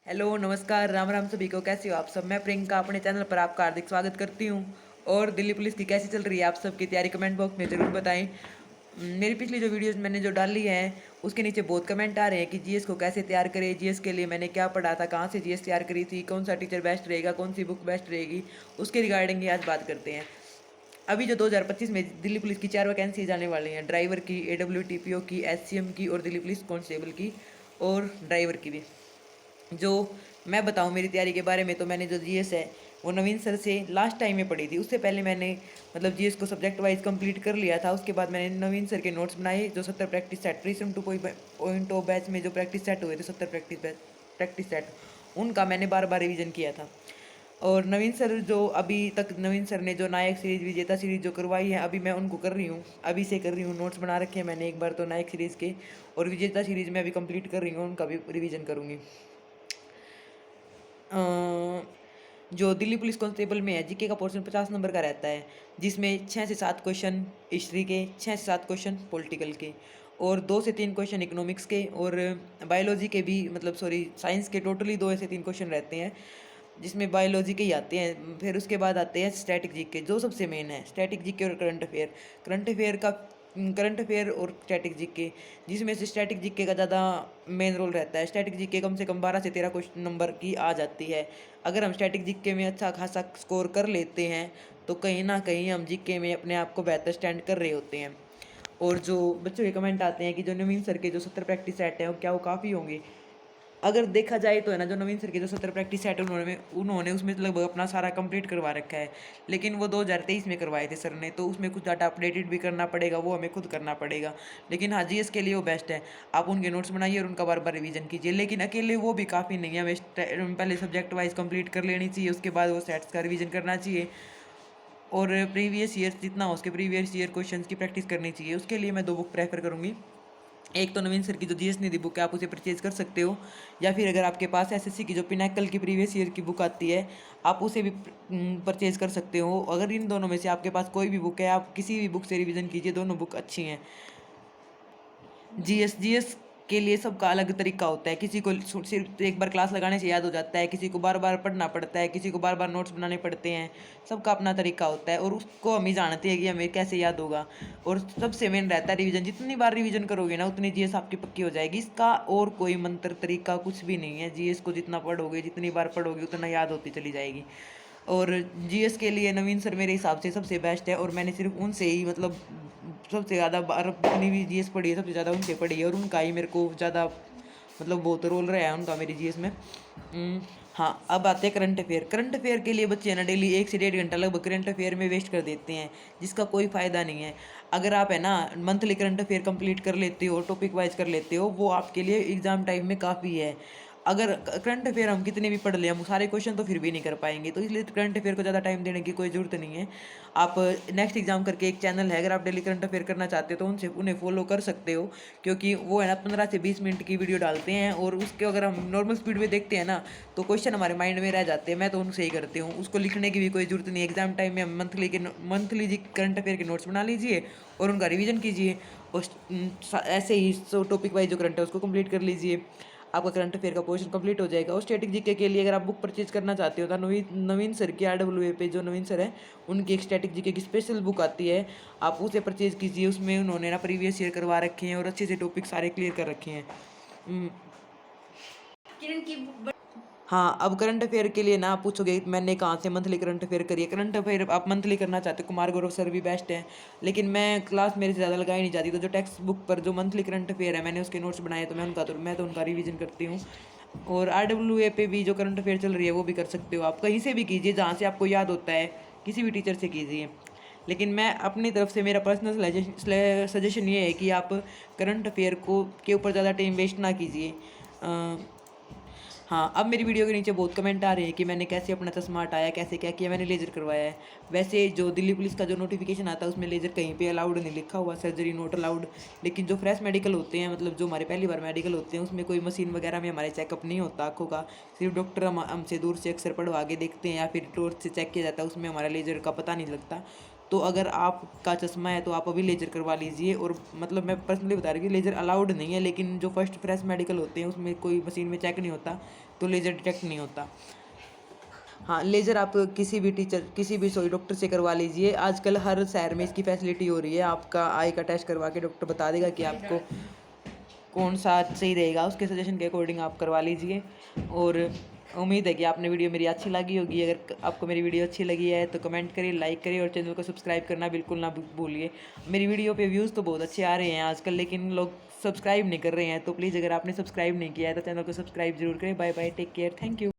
Hello नमस्कार राम राम सभी को। कैसे हो आप सब। मैं प्रियंका अपने चैनल पर आपका हार्दिक स्वागत करती हूँ। और दिल्ली पुलिस की कैसी चल रही है आप सबकी तैयारी कमेंट बॉक्स में ज़रूर बताएं। मेरी पिछली जो वीडियोस मैंने जो डाली है उसके नीचे बहुत कमेंट आ रहे हैं कि जीएस को कैसे तैयार करें, जीएस के लिए मैंने क्या पढ़ा था, कहाँ से जीएस तैयार करी थी, कौन सा टीचर बेस्ट रहेगा, कौन सी बुक बेस्ट रहेगी, उसके रिगार्डिंग ही आज बात करते हैं। अभी जो 2025 में दिल्ली पुलिस की 4 वैकेंसी जाने वाली हैं, ड्राइवर की, AWTPO की, SCM की और दिल्ली पुलिस कांस्टेबल की और ड्राइवर की भी। जो मैं बताऊं मेरी तैयारी के बारे में, तो मैंने जो जीएस है वो नवीन सर से लास्ट टाइम में पढ़ी थी। उससे पहले मैंने मतलब जीएस को सब्जेक्ट वाइज कंप्लीट कर लिया था। उसके बाद मैंने नवीन सर के नोट्स बनाए, जो 70 प्रैक्टिस सेट प्रीसम 2.0 बैच में जो प्रैक्टिस सेट हुए थे, 70 प्रैक्टिस सेट, उनका मैंने बार बार रिविजन किया था। और नवीन सर जो अभी तक नवीन सर ने जो नायक सीरीज, विजेता सीरीज जो करवाई है, अभी मैं उनको कर रही हूँ, अभी से कर रही हूँ। नोट्स बना रखे हैं मैंने एक बार तो नायक सीरीज़ के, और विजेता सीरीज में अभी कंप्लीट कर रही हूँ, उनका भी रिवीजन करूँगी। जो दिल्ली पुलिस कांस्टेबल में है, जीके का पोर्शन 50 नंबर का रहता है, जिसमें 6 से 7 क्वेश्चन हिस्ट्री के, 6 से 7 क्वेश्चन पॉलिटिकल के और 2 से 3 क्वेश्चन इकोनॉमिक्स के और बायोलॉजी के भी, मतलब सॉरी साइंस के टोटली 2 से 3 क्वेश्चन रहते हैं, जिसमें बायोलॉजी के ही आते हैं। फिर उसके बाद आते हैं स्टैटिक जीके, जो सबसे मेन है, स्टैटिक जीके और करंट अफेयर और स्टैटिक जीके, जिसमें से स्टैटिक जीके का ज़्यादा मेन रोल रहता है। स्टैटिक जीके कम से कम 12 से 13 क्वेश्चन नंबर की आ जाती है। अगर हम स्टैटिक जीके में अच्छा खासा स्कोर कर लेते हैं तो कहीं ना कहीं हम जीके में अपने आप को बेहतर स्टैंड कर रहे होते हैं। और जो बच्चों के कमेंट आते हैं कि जो नवीन सर के जो 70 प्रैक्टिस सेट हैं, क्या वो काफ़ी होंगे। अगर देखा जाए तो है ना, जो नवीन सर के जो 70 प्रैक्टिस सेट उन्होंने उसमें लगभग अपना सारा कंप्लीट करवा रखा है। लेकिन वो 2023 में करवाए थे सर ने, तो उसमें कुछ डाटा अपडेटेड भी करना पड़ेगा, वो हमें खुद करना पड़ेगा। लेकिन हाँ, जीएस के लिए वो बेस्ट है। आप उनके नोट्स बनाइए और उनका बार बार रिवीजन कीजिए। लेकिन अकेले वो भी काफ़ी नहीं है, हमें पहले सब्जेक्ट वाइज कंप्लीट कर लेनी चाहिए, उसके बाद वो सेट्स का रिवीजन करना चाहिए और प्रीवियस ईयर जितना हो उसके प्रीवियस ईयर क्वेश्चन की प्रैक्टिस करनी चाहिए। उसके लिए मैं 2 बुक प्रेफर करूँगी। एक तो नवीन सर की जो जीएस निधि बुक है, आप उसे परचेज कर सकते हो, या फिर अगर आपके पास एसएससी की जो पिनाकल की प्रीवियस ईयर की बुक आती है, आप उसे भी परचेज कर सकते हो। अगर इन दोनों में से आपके पास कोई भी बुक है, आप किसी भी बुक से रिवीजन कीजिए, दोनों बुक अच्छी हैं। जीएस के लिए सबका अलग तरीका होता है। किसी को सिर्फ एक बार क्लास लगाने से याद हो जाता है, किसी को बार बार पढ़ना पड़ता है, किसी को बार बार नोट्स बनाने पड़ते हैं। सबका अपना तरीका होता है और उसको हम ही जानते हैं कि हमें कैसे याद होगा। और सबसे मेन रहता है रिवीजन। जितनी बार रिवीजन करोगे ना, उतनी जीएस आपकी पक्की हो जाएगी। इसका और कोई मंत्र तरीका कुछ भी नहीं है। जीएस को जितना पढ़ोगे, जितनी बार पढ़ोगे, उतना याद होती चली जाएगी। और जीएस के लिए नवीन सर मेरे हिसाब से सबसे बेस्ट है, और मैंने सिर्फ उनसे ही मतलब सबसे ज़्यादा बार जितनी भी जीएस पढ़ी है, सबसे ज़्यादा उनसे पढ़ी है, और उनका ही मेरे को ज़्यादा मतलब बहुत रोल रहा है उनका मेरी जीएस में। हाँ, अब आते हैं करंट अफेयर। करंट अफेयर के लिए बच्चे है ना डेली 1 से 1.5 घंटा लगभग करंट अफेयर में वेस्ट कर देते हैं, जिसका कोई फ़ायदा नहीं है। अगर आप है ना मंथली करंट अफेयर कंप्लीट कर लेते हो, टॉपिक वाइज कर लेते हो, वो आपके लिए एग्जाम टाइम में काफ़ी है। अगर करंट अफेयर हम कितने भी पढ़ लें, हम सारे क्वेश्चन तो फिर भी नहीं कर पाएंगे, तो इसलिए करंट अफेयर को ज़्यादा टाइम देने की कोई ज़रूरत नहीं है। आप नेक्स्ट एग्जाम करके एक चैनल है, अगर आप डेली करंट अफेयर करना चाहते हो तो उन्हें फॉलो कर सकते हो, क्योंकि वो है ना 15 से 20 मिनट की वीडियो डालते हैं, और उसके अगर हम नॉर्मल स्पीड में देखते हैं ना, तो क्वेश्चन हमारे माइंड में रह जाते हैं। मैं तो उनसे ही करती हूँ, उसको लिखने की भी कोई ज़रूरत नहीं। एग्जाम टाइम में हम मंथली जी करंट अफेयर के नोट्स बना लीजिए और उनका रिवीजन कीजिए, और ऐसे ही टॉपिक वाइज जो करंट है उसको कंप्लीट कर लीजिए, आपका करंट अफेयर का पोर्शन कंप्लीट हो जाएगा। और स्टैटिक जीके के लिए अगर आप बुक परचेज करना चाहते हो तो नवीन सर की RWA पे जो नवीन सर है, उनकी एक स्टैटिक जीके की स्पेशल बुक आती है, आप उसे परचेज कीजिए। उसमें उन्होंने ना प्रीवियस ईयर करवा रखे हैं और अच्छे से टॉपिक सारे क्लियर कर रखे हैं। किरण की हाँ, अब करंट अफेयर के लिए ना आप पूछोगे मैंने कहाँ से मंथली करंट अफेयर करिए। करंट अफेयर आप मंथली करना चाहते हो, कुमार गौरव सर भी बेस्ट हैं, लेकिन मैं क्लास मेरे से ज़्यादा लगाई नहीं जाती, तो जो टेक्स्ट बुक पर जो मंथली करंट अफेयर है मैंने उसके नोट्स बनाए, तो मैं तो उनका रिवीजन करती हूँ। और RWA पे भी जो करंट अफेयर चल रही है वो भी कर सकते हो, आप कहीं से भी कीजिए जहाँ से आपको याद होता है, किसी भी टीचर से कीजिए। लेकिन मैं अपनी तरफ से मेरा पर्सनल सजेशन ये है कि आप करंट अफेयर को के ऊपर ज़्यादा टाइम वेस्ट ना कीजिए। हाँ, अब मेरी वीडियो के नीचे बहुत कमेंट आ रहे हैं कि मैंने कैसे अपना चश्मा हटाया, कैसे क्या किया। मैंने लेज़र करवाया है। वैसे जो दिल्ली पुलिस का जो नोटिफिकेशन आता है उसमें लेज़र कहीं पे अलाउड नहीं लिखा हुआ, सर्जरी नॉट अलाउड। लेकिन जो फ्रेश मेडिकल होते हैं, मतलब जो हमारे पहली बार मेडिकल होते हैं, उसमें कोई मशीन वगैरह में हमारे चेकअप नहीं होता आँखों का। सिर्फ डॉक्टर हमसे दूर से अक्सर पढ़वा के देखते हैं या फिर टॉर्च से चेक किया जाता है, उसमें हमारा लेज़र का पता नहीं लगता। तो अगर आपका चश्मा है तो आप अभी लेजर करवा लीजिए। और मतलब मैं पर्सनली बता रही हूँ कि लेजर अलाउड नहीं है, लेकिन जो फर्स्ट फ्रेश मेडिकल होते हैं उसमें कोई मशीन में चेक नहीं होता, तो लेजर डिटेक्ट नहीं होता। हाँ, लेज़र आप किसी भी सॉरी डॉक्टर से करवा लीजिए। आजकल हर शहर में इसकी फैसिलिटी हो रही है। आपका आई का टेस्ट करवा के डॉक्टर बता देगा कि आपको कौन सा सही रहेगा, उसके सजेशन के अकॉर्डिंग आप करवा लीजिए। और उम्मीद है कि आपने वीडियो मेरी अच्छी लगी होगी। अगर आपको मेरी वीडियो अच्छी लगी है तो कमेंट करिए, लाइक करिए और चैनल को सब्सक्राइब करना बिल्कुल ना भूलिए। मेरी वीडियो पे व्यूज़ तो बहुत अच्छे आ रहे हैं आजकल, लेकिन लोग सब्सक्राइब नहीं कर रहे हैं। तो प्लीज़ अगर आपने सब्सक्राइब नहीं किया है तो चैनल को सब्सक्राइब जरूर करें। Bye bye, take care, thank you.